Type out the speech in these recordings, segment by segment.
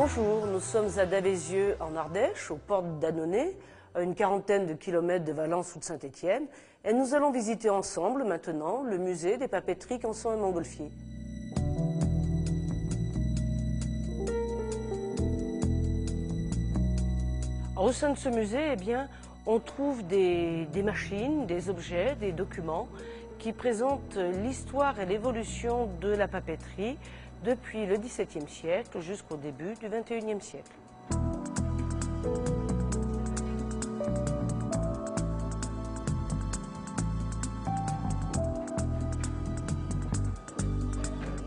Bonjour, nous sommes à Davézieux en Ardèche, aux portes d'Annonay, à une quarantaine de kilomètres de Valence ou de Saint-Étienne, et nous allons visiter ensemble maintenant le musée des papeteries Canson et Montgolfier. Au sein de ce musée, on trouve des machines, des objets, des documents qui présentent l'histoire et l'évolution de la papeterie depuis le XVIIe siècle jusqu'au début du XXIe siècle.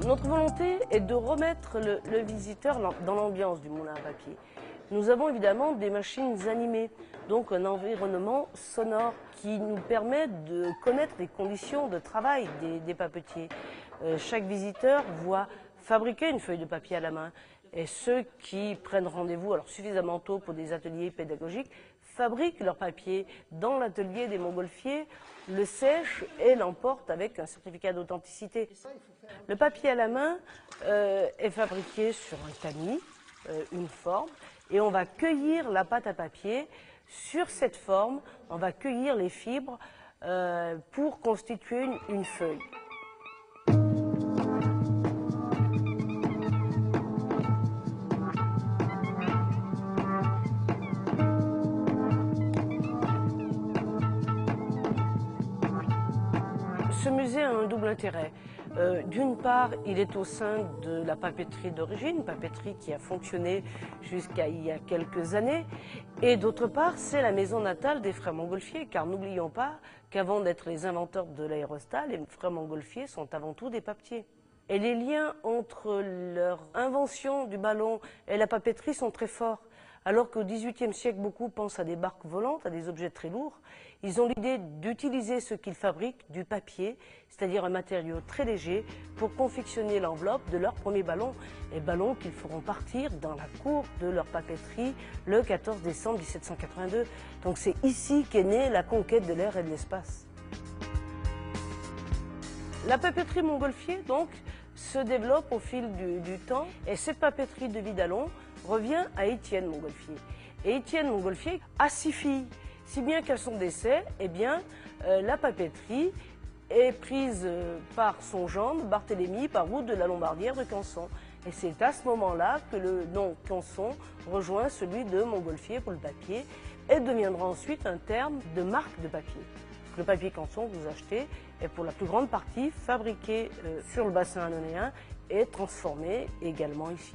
Notre volonté est de remettre le visiteur dans l'ambiance du moulin à papier. Nous avons évidemment des machines animées, donc un environnement sonore qui nous permet de connaître les conditions de travail des papetiers. Chaque visiteur voit fabriquer une feuille de papier à la main, et ceux qui prennent rendez-vous suffisamment tôt pour des ateliers pédagogiques fabriquent leur papier dans l'atelier des Montgolfiers, le sèchent et l'emportent avec un certificat d'authenticité. Le papier à la main est fabriqué sur un tamis, une forme, et on va cueillir la pâte à papier. Sur cette forme, on va cueillir les fibres pour constituer une feuille. Ce musée a un double intérêt. D'une part, il est au sein de la papeterie d'origine, une papeterie qui a fonctionné jusqu'à il y a quelques années. Et d'autre part, c'est la maison natale des frères Montgolfier, car n'oublions pas qu'avant d'être les inventeurs de l'aérostat, les frères Montgolfier sont avant tout des papetiers. Et les liens entre leur invention du ballon et la papeterie sont très forts. Alors qu'au XVIIIe siècle, beaucoup pensent à des barques volantes, à des objets très lourds, ils ont l'idée d'utiliser ce qu'ils fabriquent, du papier, c'est-à-dire un matériau très léger, pour confectionner l'enveloppe de leur premier ballon, et ballon qu'ils feront partir dans la cour de leur papeterie le 14 décembre 1782. Donc c'est ici qu'est née la conquête de l'air et de l'espace. La papeterie Montgolfier, donc, se développe au fil du temps, et cette papeterie de Vidalon revient à Étienne Montgolfier. Et Étienne Montgolfier a 6 filles, si bien qu'à son décès, la papeterie est prise par son gendre, Barthélemy, par route de la Lombardière de Canson. Et c'est à ce moment-là que le nom Canson rejoint celui de Montgolfier pour le papier et deviendra ensuite un terme de marque de papier. Le papier Canson que vous achetez est pour la plus grande partie fabriqué sur le bassin annonnéen et transformé également ici.